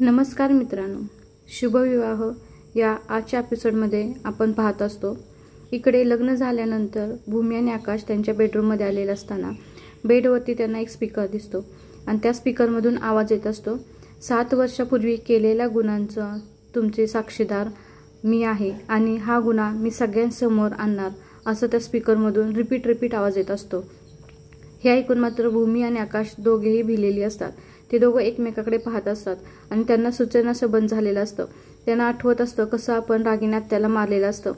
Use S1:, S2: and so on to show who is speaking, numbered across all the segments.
S1: नमस्कार मित्रांनो, शुभविवाह या आजच्या एपिसोडमध्ये आपण पाहत असतो. इकडे लग्न झाल्यानंतर भूमी आणि आकाश त्यांच्या बेडरूममध्ये आलेले असताना बेडवरती त्यांना एक स्पीकर दिसतो आणि त्या स्पीकरमधून आवाज येत असतो, 7 वर्षापूर्वी केलेल्या गुन्ह्यांचं तुमचे साक्षीदार मी आहे आणि हा गुन्हा मी सगळ्यांसमोर आणणार, असं त्या स्पीकरमधून रिपीट आवाज येत असतो. हे ऐकून मात्र भूमी आणि आकाश दोघेही भिलेली असतात. ते दोघं एकमेकाकडे पाहत असतात आणि त्यांना सूचनाचं बंद झालेलं असतं. त्यांना आठवत असतं कसं आपण रागिण्यात त्याला मारलेलं असतं.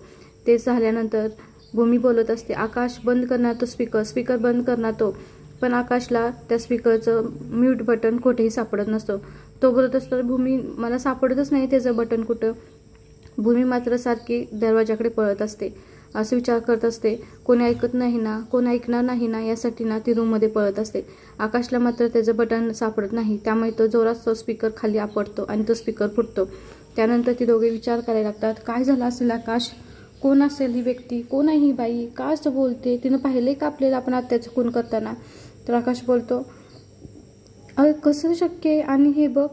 S1: ते झाल्यानंतर भूमी बोलत असते, आकाश बंद करणार तो स्पीकर बंद करणार तो. पण आकाशला त्या स्पीकरचं म्यूट बटन कुठेही सापडत नसतं. तो बोलत असतो, भूमी मला सापडतच नाही त्याचं बटन कुठं. भूमी मात्र सारखी दरवाजाकडे पळत असते, असं विचार करत असते, कोणी ऐकत नाही ना, कोणी ऐकणार नाही ना, यासाठी ना ती रूममध्ये पळत असते. आकाशला मात्र त्याचं बटन सापडत नाही, त्यामुळे तो जोरात तो स्पीकर खाली आपटतो आणि तो स्पीकर फुटतो. त्यानंतर ती दोघे विचार करायला लागतात, काय झालं असेल आकाश, कोण असेल ही व्यक्ती, कोण आहे ही बाई, का असं बोलते, तिनं पाहिलंय का आपल्याला आपण आत्याचं खून करताना. तर आकाश बोलतो, कसं शक्य आहे, आणि हे बघ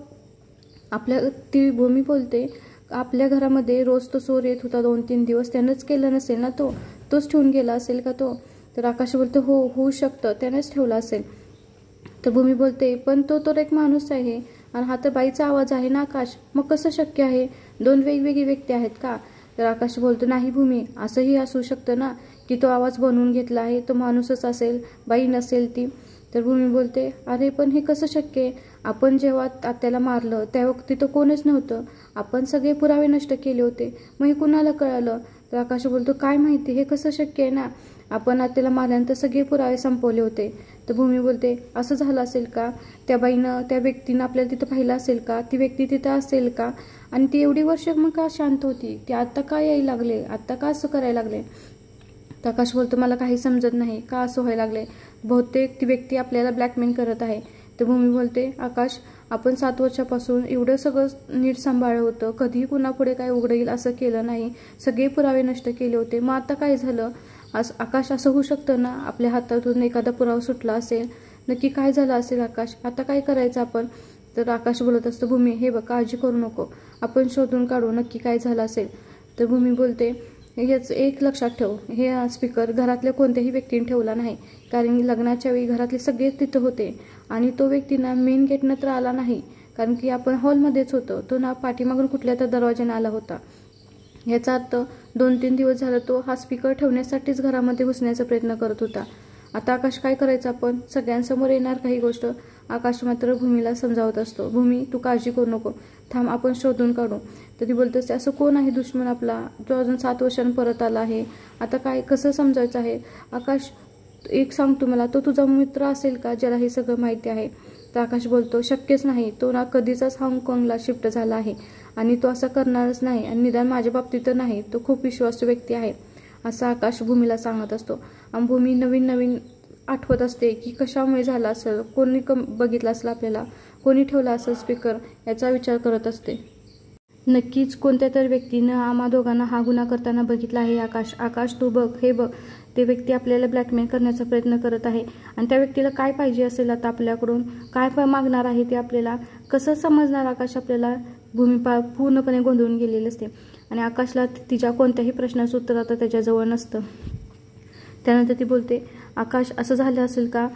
S1: आपल्या, ती भूमी बोलते, आपल्या घरामध्ये रोज तो चोर येत होता 2-3 दिवस, त्यानंच केलं नसेल ना, तोच ठेवून गेला असेल का तो. तर आकाश बोलतो, हो होऊ शकतं, त्यानेच ठेवला असेल. तर भूमी बोलते, पण तो तर एक माणूस आहे आणि हा तर बाईचा आवाज आहे ना आकाश, मग कसं शक्य आहे, 2 वेगवेगळी व्यक्ती आहेत का. तर आकाश बोलतो, नाही भूमी, असंही असू शकतं ना की तो आवाज बनवून घेतला आहे, तो माणूसच असेल, बाई नसेल ती. तर भूमी बोलते, अरे पण हे कसं शक्य आहे, आपण जेव्हा आत्याला मारलं त्या वक्ती तर कोणच नव्हतं, आपण सगळे पुरावे नष्ट केले होते, मग हे कुणाला कळालं. तर आकाश बोलतो, काय माहिती, हे कसं शक्य आहे ना, आपण आत्याला मारल्यानंतर सगळे पुरावे संपवले होते. तर भूमी बोलते, असं झालं असेल का, त्या बाईनं, त्या व्यक्तीनं आपल्याला तिथं पाहिलं असेल का, ती व्यक्ती तिथं असेल का, आणि ती एवढी वर्ष मग का शांत होती, ती आत्ता का यायला लागले, आत्ता का असं करायला लागले. तर आकाश बोलतो, मला काही समजत नाही, का असं व्हायला लागले, बहुतेक ती व्यक्ती आपल्याला ब्लॅकमेल करत आहे. तर भूमी बोलते, आकाश आपण 7 वर्षापासून एवढं सगळं नीट सांभाळलं होतं, कधीही कुणापुढे काय उघडेल असं केलं नाही, सगळे पुरावे नष्ट केले होते, मग आता काय झालं. आकाश असं होऊ शकतं ना, आपल्या हातातून एखादा पुरावा सुटला असेल, नक्की काय झालं असेल आकाश, आता काय करायचं आपण. तर आकाश बोलत असतं, भूमी हे बघ, काळजी करू नको, आपण शोधून काढू नक्की काय झालं असेल. तर भूमी बोलते, हेच एक लक्षात ठेव, हे स्पीकर घरातल्या कोणत्याही व्यक्तीने ठेवला नाही, कारण लग्नाच्या वेळी घरातले सगळेच तिथं होते आणि तो व्यक्ती ना मेन गेटनं तर आला नाही, कारण की आपण हॉलमध्येच होतो, तो ना पाठीमागून कुठल्या तर दरवाजाने आला होता. याचा अर्थ 2-3 दिवस झाला तो हा स्पीकर ठेवण्यासाठीच घरामध्ये घुसण्याचा प्रयत्न करत होता. आता आकाश काय करायचं, आपण सगळ्यांसमोर येणार काही गोष्ट. आकाश मात्र भूमीला समजावत असतो, भूमी तू काळजी करू नको, थांब आपण शोधून काढू. तर ती बोलत असते, असं कोण आहे दुश्मन आपला, जो अजून 7 वर्षांनी परत आला आहे, आता काय कसं समजायचं आहे. आकाश एक सांगतो मला, तो तुझा मित्र असेल का ज्याला हे सगळं माहिती आहे. तर आकाश बोलतो, शक्यच नाही, तो ना कधीचाच हाँगकाँगला शिफ्ट झाला आहे आणि तो असं करणारच नाही, आणि निदान माझ्या बाबतीत तर नाही, तो खूप विश्वासू व्यक्ती आहे, असं आकाश भूमीला सांगत असतो. आणि भूमी नवीन आठवत असते की कशामुळे झालं असेल, कोणी बघितलं असेल आपल्याला, कोणी ठेवला असेल स्पीकर, याचा विचार करत असते. नक्कीच कोणत्या तरी व्यक्तीनं आम्हा दोघांना हा गुन्हा करताना बघितला आहे. आकाश तू बघ, हे बघ, ते व्यक्ती आपल्याला ब्लॅकमेल करण्याचा प्रयत्न करत आहे आणि त्या व्यक्तीला काय पाहिजे असेल आता आपल्याकडून, काय मागणार आहे ते आपल्याला कसं समजणार आकाश आपल्याला. भूमी पूर्णपणे गोंधळून गेलेली असते आणि आकाशला तिच्या कोणत्याही प्रश्नाचं उत्तर आता त्याच्याजवळ नसतं. त्यानंतर ती बोलते, आकाश असं झालं असेल का,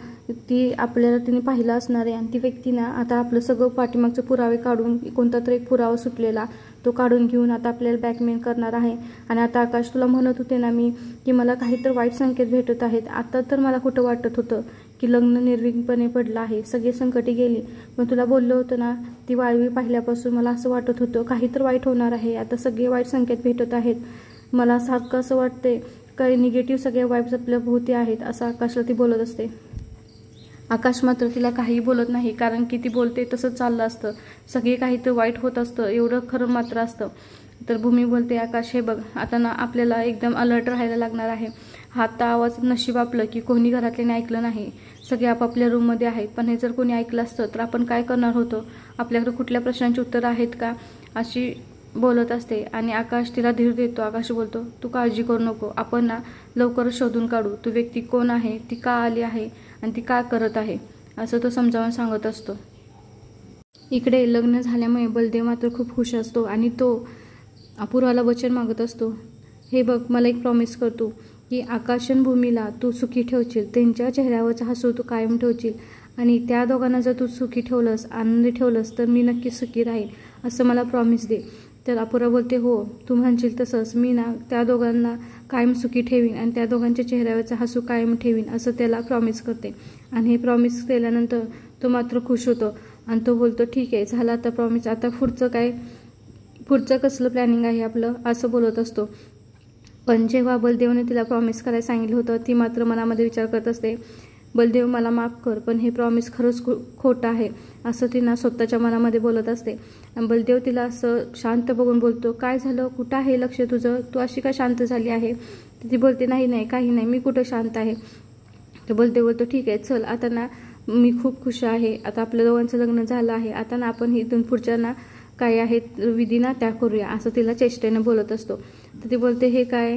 S1: ती आपल्याला तिने पाहिलं असणार आहे आणि ती व्यक्ती ना आता आपलं सगळं पाठीमागचे पुरावे काढून, कोणता तरी एक पुरावा सुटलेला तो काढून घेऊन आता आपल्याला ब्लॅकमेल करणार आहे. आणि आता आकाश तुला म्हणत होते ना मी की मला काहीतरी वाईट संकेत भेटत आहेत, आता तर मला कुठं वाटत होतं की लग्न निर्विघ्नपणे पडलं आहे, सगळे संकटे गेली, पण तुला बोललो होतं ना, ती वाळवी पाहिल्यापासून मला असं वाटत होतं काहीतरी वाईट होणार आहे, आता सगळे वाईट संकेत भेटत आहेत, मला सारखं असं वाटते काही निगेटिव्ह सगळे वाईब्स आपल्या भोवती आहेत, असं आकाशला ती बोलत असते. आकाश मात्र तिला काहीही बोलत नाही, कारण की ती बोलते तसंच चाललं असतं, सगळे काहीतरी वाईट होत असतं, एवढं खरं मात्र असतं. तर भूमी बोलते, आकाश हे बघ, आता ना आपल्याला एकदम अलर्ट राहायला लागणार आहे. हा आता आवाज नशीब आपलं की कोणी घरातल्याने ऐकलं नाही, सगळे आपापल्या रूममध्ये आहेत, पण हे जर कोणी ऐकलं असतं तर आपण काय करणार होतो, आपल्याकडे कुठल्या प्रश्नांची उत्तरं आहेत का, अशी बोलत असते. आणि आकाश तिला धीर देतो. आकाश बोलतो, तू काळजी करू नको, आपण ना लवकरच शोधून काढू, तू व्यक्ती कोण आहे, ती का आली आहे आणि ती का करत आहे, असं तो समजावून सांगत असतो. इकडे लग्न झाल्यामुळे बलदेव मात्र खूप खुश असतो आणि तो अपूर्वाला वचन मागत असतो, हे बघ मला एक प्रॉमिस करतो की आकाश आणि भूमीला तू सुखी ठेवशील, त्यांच्या चेहऱ्यावरचा हसू तू कायम ठेवशील आणि त्या दोघांना जर तू सुखी ठेवलंस, आनंदी ठेवलंस तर मी नक्की सुखी राहील असं मला प्रॉमिस दे. तर अपूर्वा बोलते, हो तू म्हणशील तसंच मी ना त्या दोघांना कायम सुखी ठेवीन आणि त्या दोघांच्या चेहऱ्यावरचा हसू कायम ठेवीन असं त्याला प्रॉमिस करते. आणि हे प्रॉमिस केल्यानंतर तो मात्र खुश होतो आणि तो बोलतो, ठीक आहे झालं आता प्रॉमिस, आता पुढचं कसलं प्लॅनिंग आहे आपलं असं बोलत असतो. पण जेव्हा बलदेवने तिला प्रॉमिस करायला सांगितलं होतं ती मात्र मनामध्ये विचार करत असते, बलदेव मला माफ कर पण हे प्रॉमिस खरंच खोटं आहे असं तिनं स्वतःच्या मनामध्ये बोलत असते. आणि बलदेव तिला असं शांत बघून बोलतो, काय झालं, कुठं आहे लक्ष तुझं, तू अशी का शांत झाली आहे. ती बोलते, नाही काही नाही, मी कुठं शांत आहे. तर बलदेव बोलतो, ठीक आहे चल आता ना मी खूप खुश आहे, आता आपल्या दोघांचं लग्न झालं आहे, आता ना आपण इथून पुढच्या ना काय आहेत विधी ना त्या करूया असं तिला चेष्टेनं बोलत असतो. तर ती बोलते, हे काय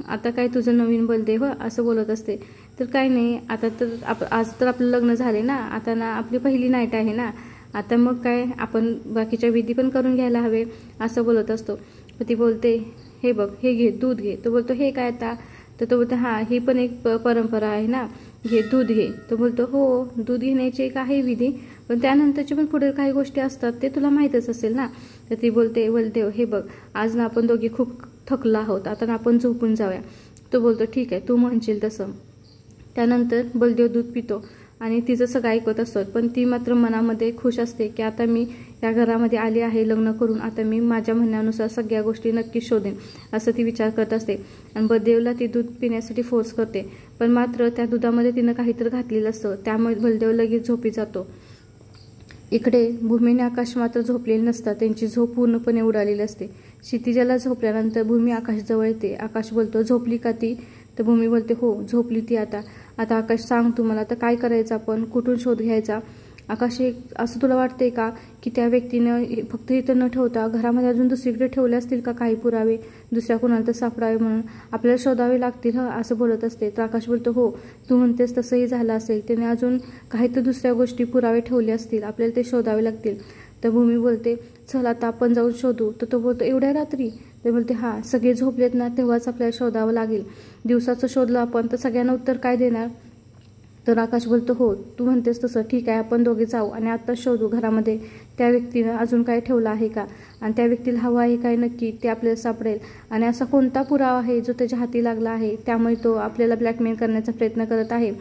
S1: आता काय तुझं नवीन बलदेव असं बोलत असते. तर काय नाही, आता तर आज तर आपलं लग्न झाले ना, आता ना आपली पहिली नाईट आहे ना, आता मग काय आपण बाकीच्या विधी पण करून घ्यायला हवे असं बोलत असतो. तर ती बोलते, हे बघ हे घे दूध घे. तो बोलतो, हे काय आता. तर तो बोलतो, हां ही पण एक परंपरा आहे ना, घे दूध घे. तो बोलतो, हो दूध घेण्याची एक आहे विधी पण त्यानंतरचे पण पुढे काही गोष्टी असतात ते तुला माहीतच असेल ना. तर ती बोलते, बलदेव हे बघ आज ना आपण दोघी खूप थकलो आहोत, आता ना आपण झोपून जाऊया. तो बोलतो, ठीक आहे तू म्हणशील तसं. त्यानंतर बलदेव दूध पितो आणि तिचं सगळं ऐकत असतं पण ती मात्र मनामध्ये खुश असते की आता मी या घरामध्ये आली आहे लग्न करून, आता मी माझ्या म्हणण्यानुसार सगळ्या गोष्टी नक्की शोधेन असं ती विचार करत असते. आणि बलदेवला ती दूध पिण्यासाठी फोर्स करते पण मात्र त्या दुधामध्ये तिनं काहीतरी घातलेलं असतं त्यामुळे बलदेव लगेच झोपी जातो. इकडे भूमी आणि आकाश मात्र झोपलेले नसतात, त्यांची झोप पूर्णपणे उडालेली असते. क्षितिजाला झोपल्यानंतर भूमी आकाशजवळ येते. आकाश बोलतो, झोपली का ती. तर भूमी बोलते, हो झोपली ती. आता आकाश सांग तू मला, तर काय करायचं आपण, कुठून शोध घ्यायचा. आकाश असं तुला वाटते का की त्या व्यक्तीनं फक्त इथं न ठेवता घरामध्ये अजून दुसरीकडे ठेवले असतील का काही पुरावे, दुसऱ्या कोणाला तर सापडावे म्हणून आपल्याला शोधावे लागतील असं बोलत असते. तर आकाश बोलतो, हो तू म्हणतेस तसंही झालं असेल, त्याने अजून काही तर दुसऱ्या गोष्टी पुरावे ठेवले असतील, आपल्याला ते शोधावे लागतील. तर भूमी बोलते, चल आता आपण जाऊन शोधू. तर तो बोलतो, एवढ्या रात्री. ते बोलते, हां सगळे झोपलेत ना तेव्हाच आपल्याला शोधावं लागेल, दिवसाचं शोधलं आपण तर सगळ्यांना उत्तर काय देणार. तर आकाश बोलतो, हो तू म्हणतेस तसं, ठीक आहे आपण दोघे जाऊ आणि आता शोधू घरामध्ये त्या व्यक्तीनं अजून काय ठेवलं आहे का आणि त्या व्यक्तीला हवं आहे काय नक्की ते आपल्याला सापडेल आणि असा कोणता पुरावा आहे जो त्याच्या हाती लागला आहे त्यामुळे तो आपल्याला ब्लॅकमेल करण्याचा प्रयत्न करत आहे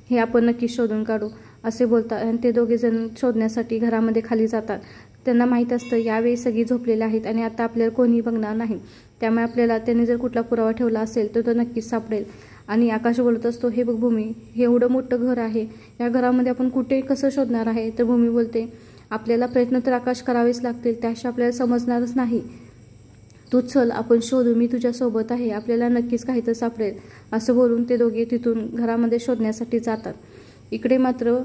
S1: हे आपण नक्की शोधून काढू असे बोलतात. आणि ते दोघे जण शोधण्यासाठी घरामध्ये खाली जातात. त्यांना माहीत असतं यावेळी सगळी झोपलेले आहेत आणि आता आपल्याला कोणीही बघणार नाही, त्यामुळे आपल्याला त्यांनी जर कुठला पुरावा ठेवला असेल तर तो नक्कीच सापडेल. आणि आकाश बोलत असतो, हे बघ भूमी हे एवढं मोठं घर आहे, या घरामध्ये आपण कुठे कसं शोधणार आहे. तर भूमी बोलते, आपल्याला प्रयत्न तर आकाश करावेच लागतील, त्याशिवाय आपल्याला समजणारच नाही. तू चल आपण शोधू, मी तुझ्यासोबत आहे, आपल्याला नक्कीच काही तर सापडेल असं बोलून ते दोघे तिथून घरामध्ये शोधण्यासाठी जातात. इकडे मात्र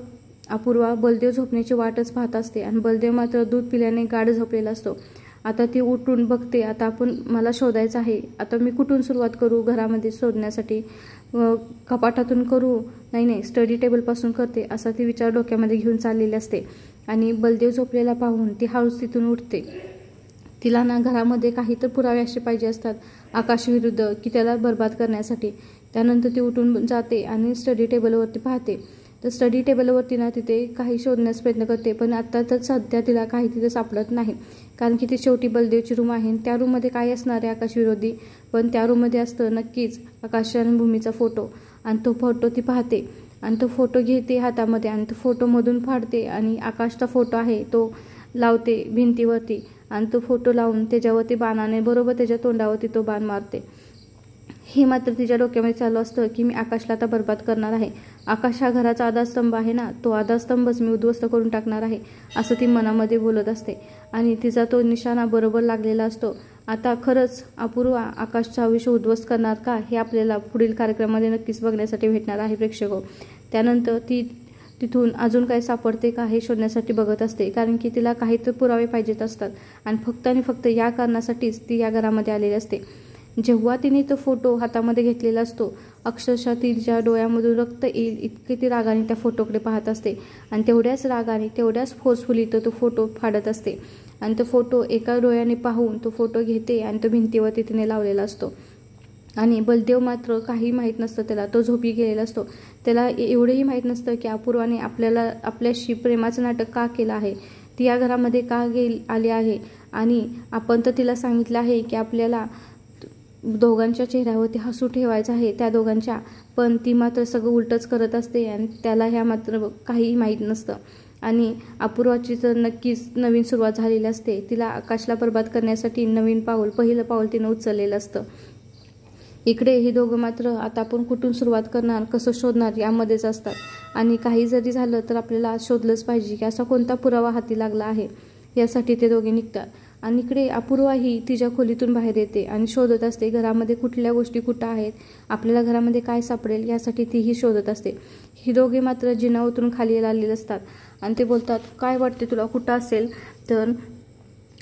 S1: अपूर्वा बलदेव झोपण्याची वाटच पाहत असते आणि बलदेव मात्र दूध पिल्याने गाढ झोपलेला असतो. आता ती उठून बघते, आता मला शोधायचं आहे, आता मी कुठून सुरुवात करू घरामध्ये शोधण्यासाठी, कपाटातून करू, नाही स्टडी टेबलपासून करते असा ती विचार डोक्यामध्ये घेऊन चाललेली असते. आणि बलदेव झोपलेला पाहून ती हळूच तिथून उठते. तिला ना घरामध्ये काही तर पुरावे असे पाहिजे असतात आकाशविरुद्ध की त्याला बर्बाद करण्यासाठी. त्यानंतर ती उठून जाते आणि स्टडी टेबलवरती पाहते. तर स्टडी टेबलवरती ना तिथे काही शोधण्याचा प्रयत्न करते पण आता तर सध्या तिला काही तिथे सापडत नाही, कारण की ती शेवटी बलदेवची रूम आहे. त्या रूममध्ये काय असणार आहे आकाशविरोधी, पण त्या रूममध्ये असतं नक्कीच आकाश आणि भूमीचा फोटो. आणि तो फोटो ती पाहते आणि तो फोटो घेते हातामध्ये आणि तो फोटोमधून फाडते आणि आकाशचा फोटो आहे तो लावते भिंतीवरती आणि तो फोटो लावून त्याच्यावरती बाणाने बरोबर त्याच्या तोंडावरती तो बाण मारते. हे मात्र तिच्या डोक्यामध्ये चालू असतं की मी आकाशला आता बर्बाद करणार आहे, आकाश हा घराचा आधारस्तंभ आहे ना, तो आधारस्तंभच मी उद्ध्वस्त करून टाकणार आहे असं ती मनामध्ये बोलत असते. आणि तिचा तो निशाणा बरोबर लागलेला असतो. आता खरंच अपूर्वा आकाशचं आयुष्य उद्ध्वस्त करणार का हे आपल्याला पुढील कार्यक्रमामध्ये नक्कीच बघण्यासाठी भेटणार आहे प्रेक्षक. त्यानंतर ती तिथून अजून काय सापडते का हे शोधण्यासाठी बघत असते, कारण की तिला काही तर पुरावे पाहिजेत असतात आणि फक्त या कारणासाठीच ती या घरामध्ये आलेली असते. जेव्हा तिने तो फोटो हातामध्ये घेतलेला असतो, अक्षरशः तिच्या डोळ्यामधून रक्त येईल इतके ती रागाने त्या फोटोकडे पाहत असते आणि तेवढ्याच रागाने तेवढ्याच फोर्सफुली तो फोटो फाडत असते आणि तो फोटो एका डोळ्याने पाहून तो फोटो घेते आणि तो भिंतीवरती तिने लावलेला असतो. आणि बलदेव मात्र काही माहीत नसतं त्याला, तो झोपी गेलेला असतो. त्याला एवढंही माहीत नसतं की अपूर्वाने आपल्याशी प्रेमाचं नाटक का केलं आहे, ती या घरामध्ये का आली आहे आणि आपण तर तिला सांगितलं आहे की आपल्याला दोघांच्या चेहऱ्यावरती हसू ठेवायचं आहे त्या दोघांच्या, पण ती मात्र सगळं उलटच करत असते आणि त्याला ह्या मात्र काहीही माहीत नसतं. आणि अपूर्वाची तर नक्कीच नवीन सुरुवात झालेली असते. तिला आकाशला बर्बाद करण्यासाठी पहिलं पाऊल तिनं उचललेलं असतं. इकडे हे दोघं मात्र आता आपण कुठून सुरुवात करणार, कसं शोधणार यामध्येच असतात आणि काही जरी झालं तर आपल्याला शोधलंच पाहिजे की असा कोणता पुरावा हाती लागला आहे, यासाठी ते दोघे निघतात. आणि इकडे अपूर्वा ही तिच्या खोलीतून बाहेर येते आणि शोधत असते घरामध्ये कुठल्या गोष्टी कुठं आहेत, आपल्याला घरामध्ये काय सापडेल यासाठी तीही शोधत असते. ही दोघे मात्र जिना उतरून खाली आलेले असतात आणि ते बोलतात, काय वाटते तुला कुठं असेल? तर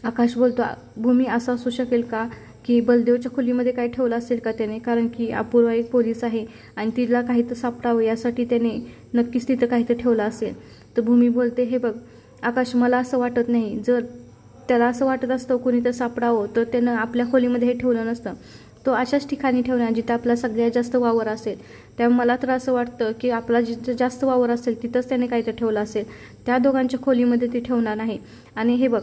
S1: आकाश बोलतो, भूमी असं असू शकेल का की बलदेवच्या खोलीमध्ये काय ठेवलं असेल का त्याने, कारण की अपूर्वा एक पोलीस आहे आणि तिला काही तर सापडावं यासाठी त्याने नक्कीच तिथं काहीतरी ठेवलं असेल. तर भूमी बोलते, हे बघ आकाश, मला असं वाटत नाही. जर त्याला असं वाटत असतं कोणी तर सापडावं तर त्यानं आपल्या खोलीमध्ये हे ठेवलं नसतं. तो अशाच ठिकाणी ठेवणार जिथं आपला सगळ्यात जास्त वावर असेल. त्यामुळे मला तर असं वाटतं की आपला जिथं जास्त वावर असेल तिथंच त्याने काहीतरी ठेवलं असेल. त्या दोघांच्या खोलीमध्ये ते ठेवणार नाही. आणि हे बघ,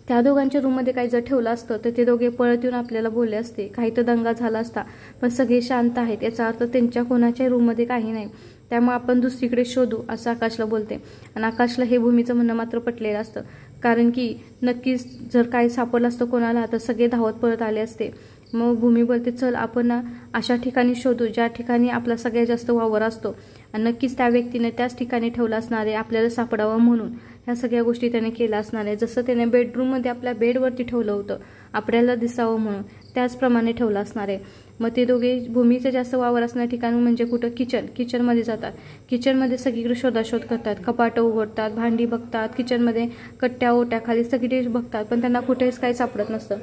S1: त्या दोघांच्या रूममध्ये काही जर ठेवलं असतं तर ते दोघे पळत येऊन आपल्याला बोलले असते, काही तर दंगा झाला असता, पण सगळे शांत आहेत याचा अर्थ त्यांच्या कोणाच्या रूममध्ये काही नाही, त्यामुळे आपण दुसरीकडे शोधू असं आकाशला बोलते. आणि आकाशला हे भूमीचं म्हणणं मात्र पटलेलं असतं, कारण की नक्कीच जर काही सापडलं असतं कोणाला तर सगळे धावत पळत आले असते. मग भूमी बोलते, चल आपण अशा ठिकाणी शोधू ज्या ठिकाणी आपला सगळ्यात जास्त वावर असतो आणि नक्कीच त्या व्यक्तीने त्याच ठिकाणी ठेवलं असणार आहे आपल्याला सापडावं म्हणून. ह्या सगळ्या गोष्टी त्याने केल्या असणार आहे. जसं त्याने बेडरूममध्ये आपल्या बेडवरती ठेवलं होतं आपल्याला दिसावं म्हणून, त्याचप्रमाणे ठेवलं असणार आहे. मग ते दोघे भूमीचे जास्त वावर असणाऱ्या ठिकाणी म्हणजे कुठं, किचनमध्ये जातात. किचनमध्ये सगळीकडे शोधाशोध करतात, कपाटं उघडतात, भांडी बघतात, किचनमध्ये कट्ट्या ओट्याखाली सगळी बघतात, पण त्यांना कुठेच काही सापडत नसतं.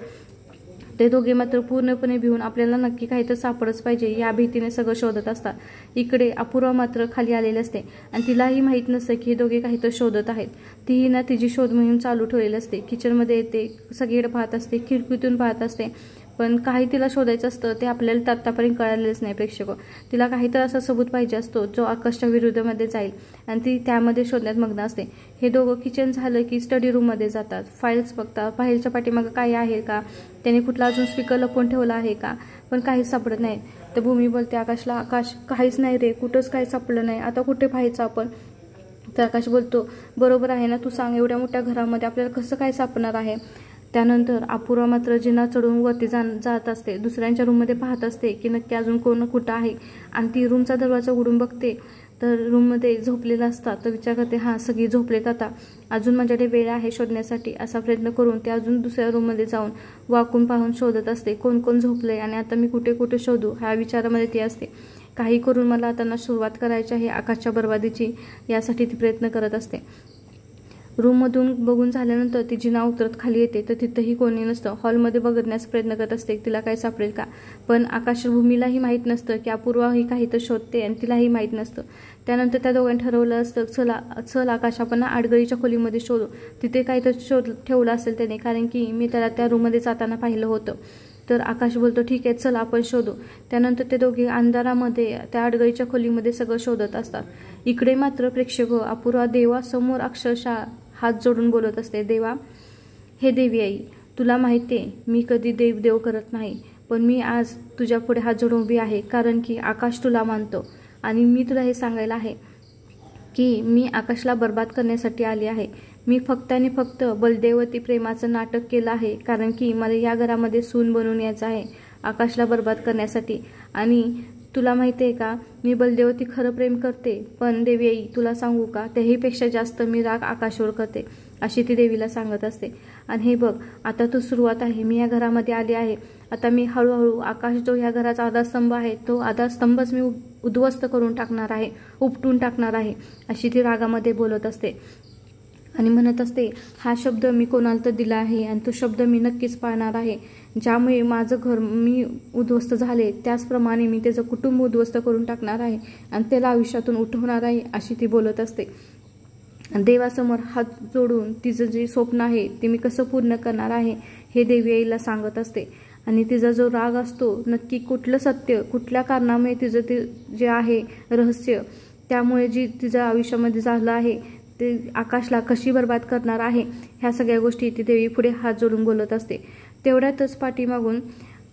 S1: ते दोघे मात्र पूर्णपणे भिवून आपल्याला नक्की काही तर सापडच पाहिजे या भीतीने सगळं शोधत असतात. इकडे अपूर्वा मात्र खाली आलेली असते आणि तिलाही माहीत नसतं की हे दोघे काही तर शोधत आहेत. तीही ना तिची शोध मोहीम चालू ठेवलेली असते. किचनमध्ये येते, सगळीकडे पाहत असते, खिडकीतून पाहत असते, पण काही तिला शोधायचं असतं ते आपल्याला आत्तापर्यंत कळालेलंच नाही प्रेक्षक. तिला काहीतरी असा सबूत पाहिजे असतो जो आकाशच्या विरुद्धमध्ये जाईल आणि ती त्यामध्ये शोधण्यात मग्न असते. हे दोघं किचन झालं की स्टडी रूममध्ये जातात, फाईल्स बघतात, फाईलच्या पाठीमागं काही आहे का, त्याने कुठला अजून स्पीकर लपवून ठेवला आहे का, पण काहीच सापडत नाही. तर भूमी बोलते आकाशला, आकाश काहीच नाही रे, कुठंच काही सापडलं नाही, आता कुठे पाहायचं आपण? तर आकाश बोलतो, बरोबर आहे ना, तू सांग, एवढ्या मोठ्या घरामध्ये आपल्याला कसं काय सापडणार आहे? त्यानंतर अपूर्वा मात्र जिना चढून वरती जात असते, दुसऱ्यांच्या रूममध्ये पाहत असते की नक्की अजून कोण कुठं आहे आणि ती रूमचा दरवाजा उघडून बघते तर रूममध्ये झोपलेला असतात. तर विचार करते, हां सगळी झोपलेत, आता अजून माझ्याकडे वेळ आहे शोधण्यासाठी असा प्रयत्न करून ते अजून दुसऱ्या रूममध्ये जाऊन वाकून पाहून शोधत असते कोण कोण झोपलंय आणि आता मी कुठे कुठे शोधू ह्या विचारामध्ये ती असते. काही करून मला आता सुरुवात करायची आहे आकाशच्या बर्बादीची, यासाठी ती प्रयत्न करत असते. रूममधून बघून झाल्यानंतर ती जिना उतरत खाली येते तर तिथंही कोणी नसतं. हॉलमध्ये बघण्याचा प्रयत्न करत असते तिला काय सापडेल का, पण आकाश भूमीलाही माहीत नसतं की अपूर्वा ही काही तर शोधते आणि तिलाही माहीत नसतं. त्यानंतर त्या दोघांनी ठरवलं असतं, चल आकाश आपण आडगळीच्या खोलीमध्ये शोधू, तिथे काही तर ठेवलं असेल त्याने, कारण की मी त्याला त्या रूममध्ये जाताना पाहिलं होतं. तर आकाश बोलतो, ठीक आहे चल आपण शोधू. त्यानंतर ते दोघे अंधारामध्ये त्या आडगळीच्या खोलीमध्ये सगळं शोधत असतात. इकडे मात्र प्रेक्षक अपूर्वा देवासमोर अक्षरशः हात जोडून बोलत असते, देवा, हे देवी आई, तुला माहिती आहे मी कधी देव करत नाही, पण मी आज तुझ्या पुढे हात जोडून उभी आहे कारण की आकाश तुला मानतो आणि मी तुला हे सांगायला आहे की मी आकाशला बर्बाद करण्यासाठी आली आहे. मी फक्त आणि फक्त बलदेवती प्रेमाचं नाटक केलं आहे कारण की मला या घरामध्ये सून बनवून यायचं आहे आकाशला बर्बाद करण्यासाठी. आणि तुला माहिती आहे का, मी बलदेवती खरं प्रेम करते, पण देवी आई तुला सांगू का, त्याहीपेक्षा जास्त मी राग आकाशवर करते अशी ती देवीला सांगत असते. आणि हे बघ आता तो सुरुवात आहे, मी या घरामध्ये आली आहे, आता मी हळूहळू आकाश जो ह्या घराचा आधारस्तंभ आहे तो आधारस्तंभच मी उद्ध्वस्त करून टाकणार आहे, उपटून टाकणार आहे अशी ती रागामध्ये बोलत असते. आणि म्हणत असते, हा शब्द मी कोणाला तर दिला आहे आणि तो शब्द मी नक्कीच पाळणार आहे. ज्यामुळे माझं घर मी उद्ध्वस्त झाले त्याचप्रमाणे मी त्याचं कुटुंब उद्ध्वस्त करून टाकणार आहे आणि त्याला आयुष्यातून उठवणार आहे, अशी ती बोलत असते. देवासमोर हात जोडून तिचं जे स्वप्न आहे ते मी कसं पूर्ण करणार आहे हे देवी आईला सांगत असते. आणि तिचा जो राग असतो, नक्की कुठलं सत्य, कुठल्या कारणामुळे तिचं ते जे आहे रहस्य, त्यामुळे जी तिच्या आयुष्यामध्ये झालं आहे ते आकाशला कशी बर्बाद करणार आहे, ह्या सगळ्या गोष्टी ती देवी पुढे हात जोडून बोलत असते. तेवढ्यातच पाठीमागून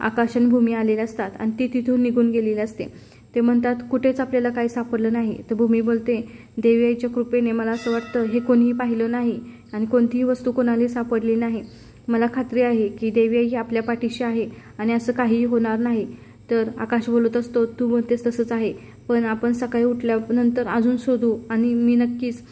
S1: आकाश आणि भूमी आलेले असतात आणि ती तिथून निघून गेलेली असते. ते म्हणतात, कुठेच आपल्याला काही सापडलं नाही. तर भूमी बोलते, देवी आईच्या कृपेने मला असं वाटतं हे कोणीही पाहिलं नाही आणि कोणतीही वस्तू कोणालाही सापडली नाही. मला खात्री आहे की देवी आई आपल्या पाठीशी आहे आणि असं काहीही होणार नाही. तर आकाश बोलत असतो, तू म्हणतेस तसंच आहे, पण आपण सकाळी उठल्यानंतर अजून शोधू आणि मी नक्कीच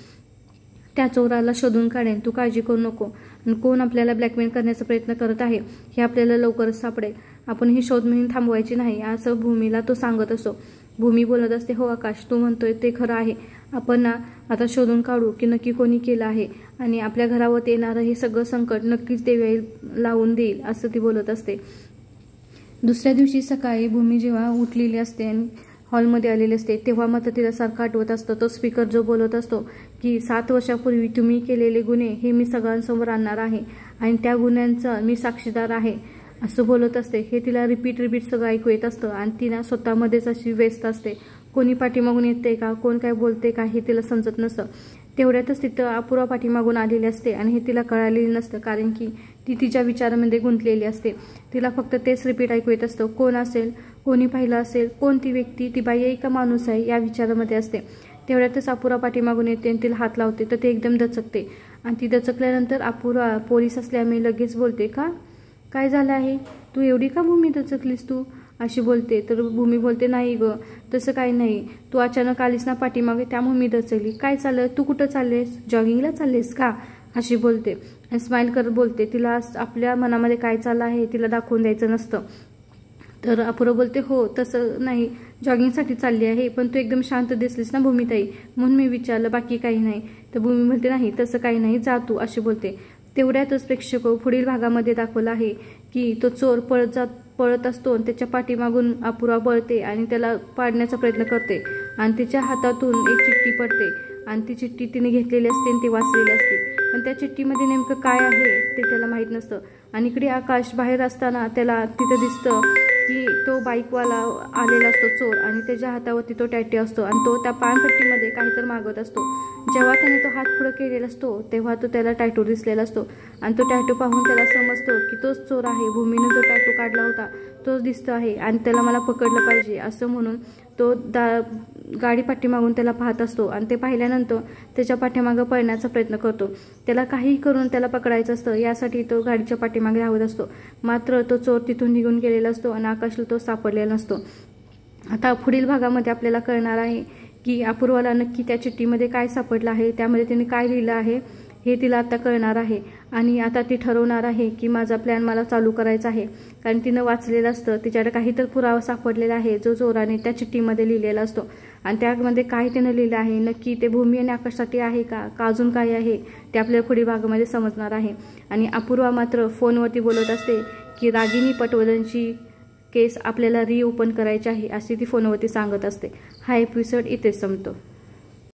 S1: त्या चोराला शोधून काढेन, तू काळजी करू नको. आणि कोण आपल्याला ब्लॅकमेल करण्याचा प्रयत्न करत आहे हे आपल्याला लवकरच सापडेल. आपण ही शोध मोहीम थांबवायची नाही, असं भूमीला तो सांगत असतो. भूमी बोलत असते, हो आकाश, तू म्हणतोय ते खरं आहे. आपण आता शोधून काढू की नक्की कोणी केलं आहे आणि आपल्या घरावर येणारं हे सगळं संकट नक्कीच देवी आई लावून देईल, असं ती बोलत असते. दुसऱ्या दिवशी सकाळी भूमी जेव्हा उठलेली असते आणि हॉलमध्ये आलेली असते तेव्हा मात्र तिला सारखं आठवत असतं तो स्पीकर जो बोलत असतो की 7 वर्षापूर्वी तुम्ही केलेले गुन्हे हे मी सगळ्यांसमोर आणणार आहे आणि त्या गुन्ह्यांचा मी साक्षीदार आहे, असं बोलत असते. हे तिला रिपीट सगळं ऐकू येत असतं आणि ती ना स्वतःमध्येच अशी व्यस्त असते. कोणी पाठीमागून येते का, कोण काय बोलते का हे तिला समजत नसतं. तेवढ्यातच तिथं अपूर्वा पाठीमागून आलेली असते आणि हे तिला कळालेलं नसतं, कारण की ती तिच्या विचारामध्ये गुंतलेली असते. तिला फक्त तेच रिपीट ऐकू येत असतं. कोण असेल, कोणी पाहिलं असेल, कोणती व्यक्ती, ती बाई आहे का माणूस आहे, या विचारामध्ये असते. तेवढ्यातच अपूर्वा पाठीमागून येते आणि तिला हात लावते तर ते एकदम दचकते आणि ती दचकल्यानंतर अपूर्वा पोलीस असल्यामुळे लगेच बोलते, का काय झालं आहे, तू एवढी का भूमी दचकलीस तू, अशी बोलते. तर भूमी बोलते, नाही ग, तसं काही नाही, तू अचानक आलीस ना पाठीमागे त्यामुळे मी दचकली. काय चाललं, तू कुठं चाललेस, जॉगिंगला चाललेस का, अशी बोलते आणि स्माईल करत बोलते. तिला आपल्या मनामध्ये काय चाललं आहे तिला दाखवून द्यायचं नसतं. तर अपूर्वा बोलते, हो तसं नाही, जॉगिंगसाठी चालली आहे, पण तू एकदम शांत दिसलीस ना भूमीताई, म्हणून मी विचारलं, बाकी काही नाही. तर भूमी म्हणते, नाही तसं काही नाही, जा तू, अशी बोलते. तेवढ्यातच प्रेक्षक पुढील भागामध्ये दाखवलं आहे की तो चोर पळत असतो आणि त्याच्या पाठीमागून अपूर्वा पळते आणि त्याला पाडण्याचा प्रयत्न करते आणि तिच्या हातातून एक चिठ्ठी पडते आणि ती चिठ्ठी तिने घेतलेली असते आणि ती वाचलेली असते, पण त्या चिठ्ठीमध्ये नेमकं काय आहे ते त्याला माहीत नसतं. आणि इकडे आकाश बाहेर असताना त्याला तिथं दिसतं की तो बाईकवाला आलेला असतो चोर आणि त्याच्या हातावरती तो टॅटू असतो आणि तो त्या पानपट्टीमध्ये काहीतरी मागत असतो. जेव्हा त्याने तो हात पुढे केलेला असतो तेव्हा तो त्याला टॅटू दिसलेला असतो आणि तो टॅटू पाहून त्याला समजतं की तोच चोर आहे, भूमीने जो टॅटू काढला होता तोच दिसतो आहे आणि त्याला मला पकडलं पाहिजे, असं म्हणून तो गाडी पाठीमागून त्याला पाहत असतो आणि ते पाहिल्यानंतर त्याच्या पाठीमागं पळण्याचा प्रयत्न करतो. त्याला काही करून त्याला पकडायचं असतं, यासाठी तो गाडीच्या पाठीमागे धावत असतो. मात्र तो चोर तिथून निघून गेलेला असतो आणि आकाशला तो सापडलेला नसतो. आता पुढील भागामध्ये आपल्याला कळणार आहे की अपूर्वाला नक्की त्या चिठ्ठीमध्ये काय सापडलं आहे, त्यामध्ये तिने काय लिहिलं आहे हे तिला आता कळणार आहे आणि आता ती ठरवणार आहे की माझा प्लॅन मला चालू करायचा आहे, कारण तिनं वाचलेलं असतं, तिच्याकडे काहीतरी पुरावा सापडलेला आहे जो चोराने त्या चिठ्ठीमध्ये लिहिलेला असतो आणि त्यामध्ये काय तिनं लिहिलं आहे, नक्की ते भूमी आणि आकाशासाठी आहे का अजून काय आहे ते आपल्याला पुढील भागामध्ये समजणार आहे. आणि अपूर्वा मात्र फोनवरती बोलत असते की रागिनी पटवर्धनची केस आपल्याला रिओपन करायची आहे, अशी ती फोनवरती सांगत असते. हा एपिसोड इथेच संपतो.